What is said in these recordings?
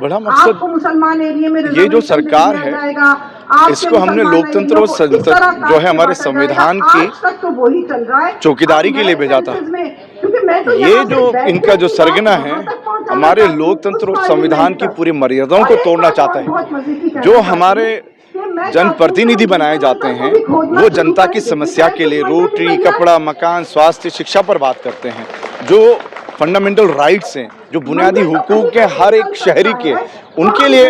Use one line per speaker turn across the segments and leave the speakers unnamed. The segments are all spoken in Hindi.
बड़ा मकसद
मुसलमान एरिया में
ये जो सरकार है इसको हमने लोकतंत्र और जो है हमारे संविधान की चौकीदारी के लिए भेजा था। ये जो इनका जो सरगना है हमारे लोकतंत्र और संविधान की पूरी मर्यादाओं को तोड़ना चाहता है। जो हमारे जनप्रतिनिधि बनाए जाते हैं वो जनता की समस्या के लिए रोटी, कपड़ा, मकान, स्वास्थ्य, शिक्षा पर बात करते हैं। जो फंडामेंटल राइट्स हैं, जो बुनियादी हुकूक है हर एक शहरी के, उनके लिए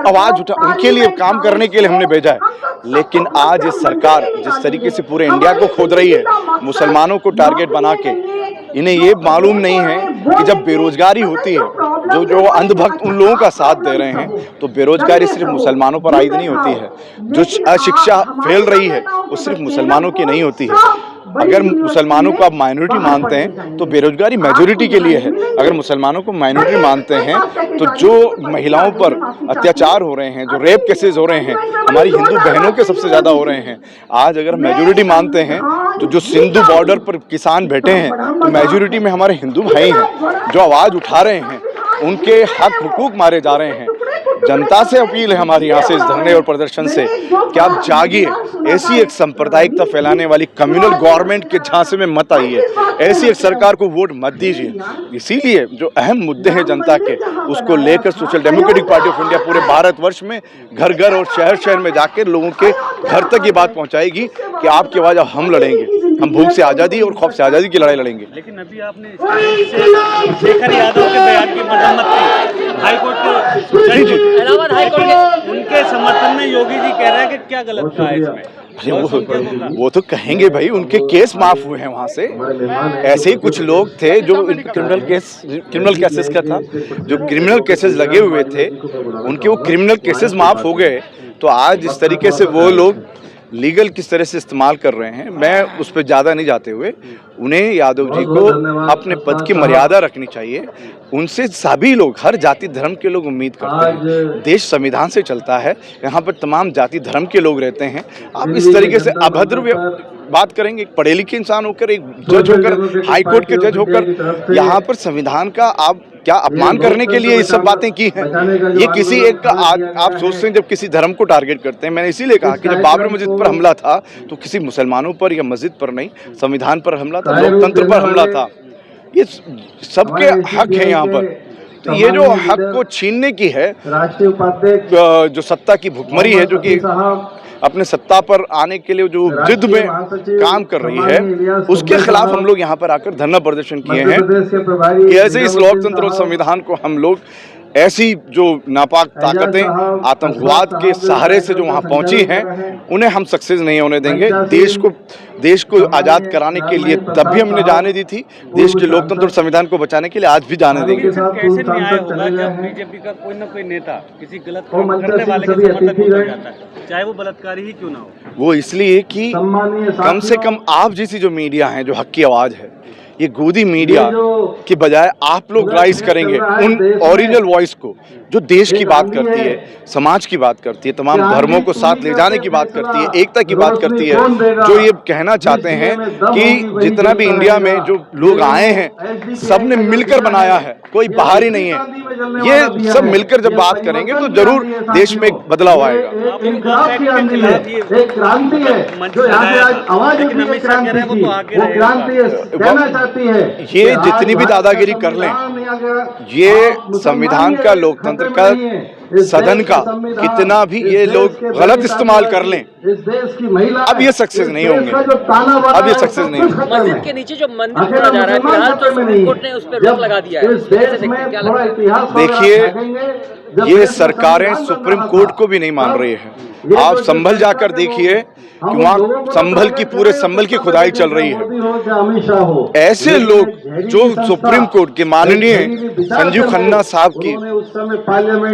आवाज उठा, उनके लिए काम करने के लिए हमने भेजा है। लेकिन आज ये सरकार जिस तरीके से पूरे इंडिया को खोद रही है, मुसलमानों को टारगेट बना के, इन्हें ये मालूम नहीं है कि जब बेरोजगारी होती है, जो अंधभक्त उन लोगों का साथ दे रहे हैं, तो बेरोजगारी सिर्फ मुसलमानों पर आयद नहीं होती है। जो अशिक्षा फैल रही है वो सिर्फ मुसलमानों की नहीं होती है। अगर मुसलमानों को आप माइनॉरिटी मानते हैं तो बेरोजगारी मेजॉरिटी के लिए है। अगर मुसलमानों को माइनॉरिटी मानते हैं तो जो महिलाओं पर अत्याचार हो रहे हैं, जो रेप केसेस हो रहे हैं, हमारी हिंदू बहनों के सबसे ज्यादा हो रहे हैं। आज अगर मेजॉरिटी मानते हैं तो जो सिंधु बॉर्डर पर किसान बैठे हैं तो मेजॉरिटी में हमारे हिंदू भाई हैं जो आवाज उठा रहे हैं, उनके हक हुकूक मारे जा रहे हैं। जनता से अपील है हमारी यहाँ से इस धरने और प्रदर्शन से कि आप जागिए, ऐसी एक सांप्रदायिकता फैलाने वाली कम्युनल गवर्नमेंट के झांसे में मत आइए, ऐसी एक सरकार को वोट मत दीजिए। इसीलिए जो अहम मुद्दे हैं जनता के, उसको लेकर social democratic party of India पूरे भारतवर्ष में घर घर और शहर शहर में जाकर लोगों के घर तक ये बात पहुंचाएगी कि आपकी आवाज हम लड़ेंगे, हम भूख से आज़ादी और खौफ से आज़ादी की लड़ाई लड़ेंगे।
लेकिन अभी आपने शेखर यादव के बयान की मजम्मत की, हाईकोर्ट के इलाहाबाद हाईकोर्ट के उनके समर्थन में योगी जी कह रहे हैं कि क्या गलत कहा है इसमें?
वो तो कहेंगे भाई, उनके केस माफ हुए हैं वहां से। ऐसे ही कुछ लोग थे जो क्रिमिनल केसेस का था, जो क्रिमिनल केसेस लगे हुए थे उनके वो क्रिमिनल केसेस माफ हो गए। तो आज इस तरीके से वो लोग लीगल किस तरह से इस्तेमाल कर रहे हैं, मैं उस पर ज़्यादा नहीं जाते हुए, उन्हें यादव जी को अपने पद की मर्यादा रखनी चाहिए। उनसे सभी लोग, हर जाति धर्म के लोग उम्मीद करते हैं। देश संविधान से चलता है, यहाँ पर तमाम जाति धर्म के लोग रहते हैं। आप इस तरीके से अभद्र बात करेंगे, एक पढ़े लिखे इंसान होकर, एक जज होकर, हाईकोर्ट के जज होकर, यहाँ पर संविधान का आप क्या अपमान करने के लिए ये सब बातें की हैं। ये किसी एक का आप सोचते हैं जब किसी धर्म को टारगेट करते हैं। मैंने इसीलिए कहा कि जब बाबरी मस्जिद पर हमला था तो किसी मुसलमानों पर या मस्जिद पर नहीं, संविधान पर हमला था, लोकतंत्र पर हमला था। ये सबके हक है यहाँ पर। तो ये जो हक को छीनने की है, जो सत्ता की भुखमरी है, जो कि अपने सत्ता पर आने के लिए जो जिद में काम कर रही है, उसके खिलाफ हम लोग यहाँ पर आकर धरना प्रदर्शन किए हैं कि ऐसे इस लोकतंत्र और संविधान को हम लोग ऐसी जो नापाक ताकतें आतंकवाद के सहारे से जो वहाँ पहुंची हैं, उन्हें हम सक्सेस नहीं होने देंगे। देश को आज़ाद कराने के लिए तब भी हमने जाने दी थी, देश के लोकतंत्र और संविधान को बचाने के लिए आज भी जाने देंगे।
कैसे न्याय होगा जब बीजेपी का कोई न कोई नेता किसी गलत काम करने वाले के समर्थक हो जाता है, चाहे वो बलात्कारी ही क्यों ना हो?
वो इसलिए कि कम से कम आप जैसी जो मीडिया है, जो हक की आवाज़ है, ये गोदी मीडिया की बजाय आप लोग राइज करेंगे उन ओरिजिनल वॉइस को, जो देश की बात करती है, समाज की बात करती है, तमाम धर्मों को साथ ले जाने की बात करती है, एकता की बात करती है, जो ये कहना चाहते हैं कि जितना भी इंडिया में जो लोग आए हैं सब ने मिलकर बनाया है, कोई बाहरी नहीं है। ये सब मिलकर जब बात करेंगे तो जरूर देश में एक बदलाव आएगा। ये जितनी भी दादागिरी कर लें, ये संविधान का, लोकतंत्र का, सदन का कितना भी ये लोग गलत इस्तेमाल कर लें, अब ये सक्सेस नहीं होंगे, अब ये सक्सेस नहीं होंगे।
मस्जिद के नीचे जो मंदिर खोला जा रहा है, फिलहाल तो सुप्रीम कोर्ट ने उस पर रोक लगा दिया है।
देखिए, ये सरकारें सुप्रीम कोर्ट को भी नहीं मान रही है। आप संभल जाकर देखिए कि वहाँ संभल की खुदाई चल रही है। ऐसे लोग जो सुप्रीम कोर्ट के माननीय संजीव खन्ना साहब की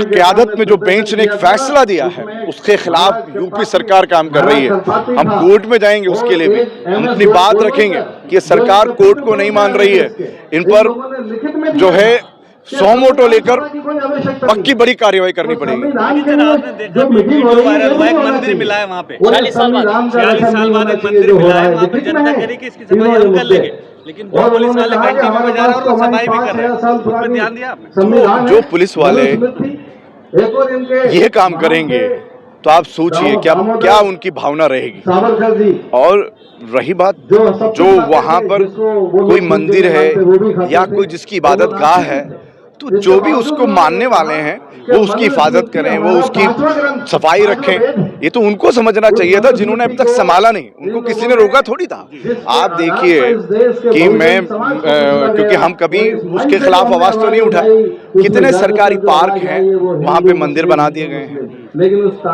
क़यादत में जो बेंच ने एक फैसला दिया है, उसके खिलाफ यूपी सरकार काम कर रही है। हम कोर्ट में जाएंगे, उसके लिए भी हम अपनी बात रखेंगे कि सरकार कोर्ट को नहीं मान रही है। इन पर जो है 100 मोटो लेकर पक्की बड़ी कार्रवाई करनी पड़ेगी।
आपने देखा वीडियो वायरल हुआ, एक मंदिर मिला है वहाँ पे 46 साल बाद एक मंदिर मिला है वहाँ पे। जनता कह रही कि इसकी सफाई हम कर लेंगे, लेकिन वो पुलिस वाले घंटी में बजा रहे हैं और सफाई भी कर रहे हैं। उस पर ध्यान दिया आपने?
जो पुलिस वाले ये काम करेंगे तो आप सोचिए क्या उनकी भावना रहेगी। और रही बात जो वहां पर कोई मंदिर है या कोई जिसकी इबादत गाह है, तो जो भी उसको मानने वाले हैं वो उसकी हिफाजत करें, वो उसकी सफाई रखें। ये तो उनको समझना चाहिए था जिन्होंने अब तक संभाला नहीं, उनको किसी ने रोका थोड़ी था। आप देखिए कि मैं क्योंकि हम कभी उसके खिलाफ आवाज तो नहीं उठाए, कितने सरकारी पार्क हैं वहां पे मंदिर बना दिए गए हैं,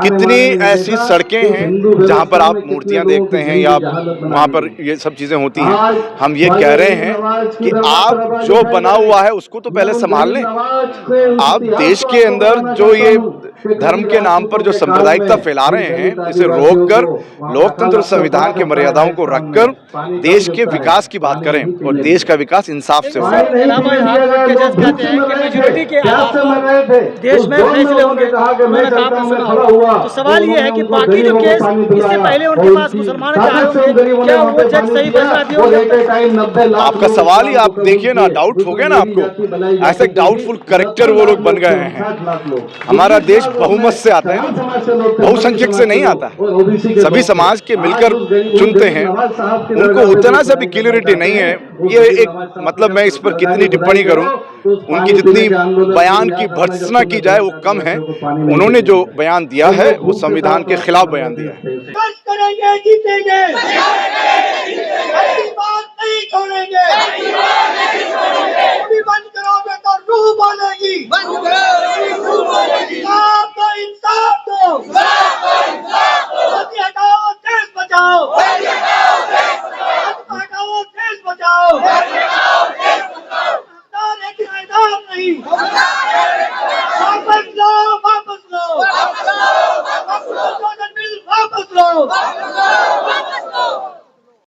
कितनी ऐसी सड़कें हैं जहां पर आप मूर्तियां देखते हैं या वहां पर ये सब चीजें होती हैं। हम ये कह रहे हैं कि आप जो बना हुआ है उसको तो पहले संभाल लें। आप देश के अंदर जो ये धर्म के नाम पर जो सांप्रदायिकता फैला रहे हैं, इसे रोककर लोकतंत्र संविधान की मर्यादाओं को रखकर देश के विकास की बात करें, और देश का विकास इंसाफ से होगा।
देश में फैसले होंगे, उन्होंने कहा सुना होगा। तो सवाल ये है कि बाकी जो केस इससे पहले उनके पास मुसलमान आए होंगे, क्या वो जज सही फैसला दिए?
आपका सवाल ही आप देखिए ना, डाउट हो गया ना आपको। ऐसे डाउटफुल करेक्टर वो लोग बन गए हैं। हमारा देश बहुमत से आता है, बहुसंख्यक से नहीं आता। सभी समाज के मिलकर चुनते हैं, उनको उतना सा भी क्लियरिटी नहीं है। ये एक मतलब मैं इस पर कितनी टिप्पणी करूं, उनकी जितनी बयान की भर्त्सना की जाए वो कम है। उन्होंने जो बयान दिया है वो संविधान के खिलाफ बयान दिया है।
करेंगे, जीतेंगे, ऐसी बात नहीं छोड़ेंगे। बंद करोगे तो रूह बोलेगी, इंसाफ दो, इंसाफ दो, हटाओ देश बचाओ, हटाओ देश बचाओ, किराएदार नहीं, वापस लो, वापस लो, वापस लो, वापस लो।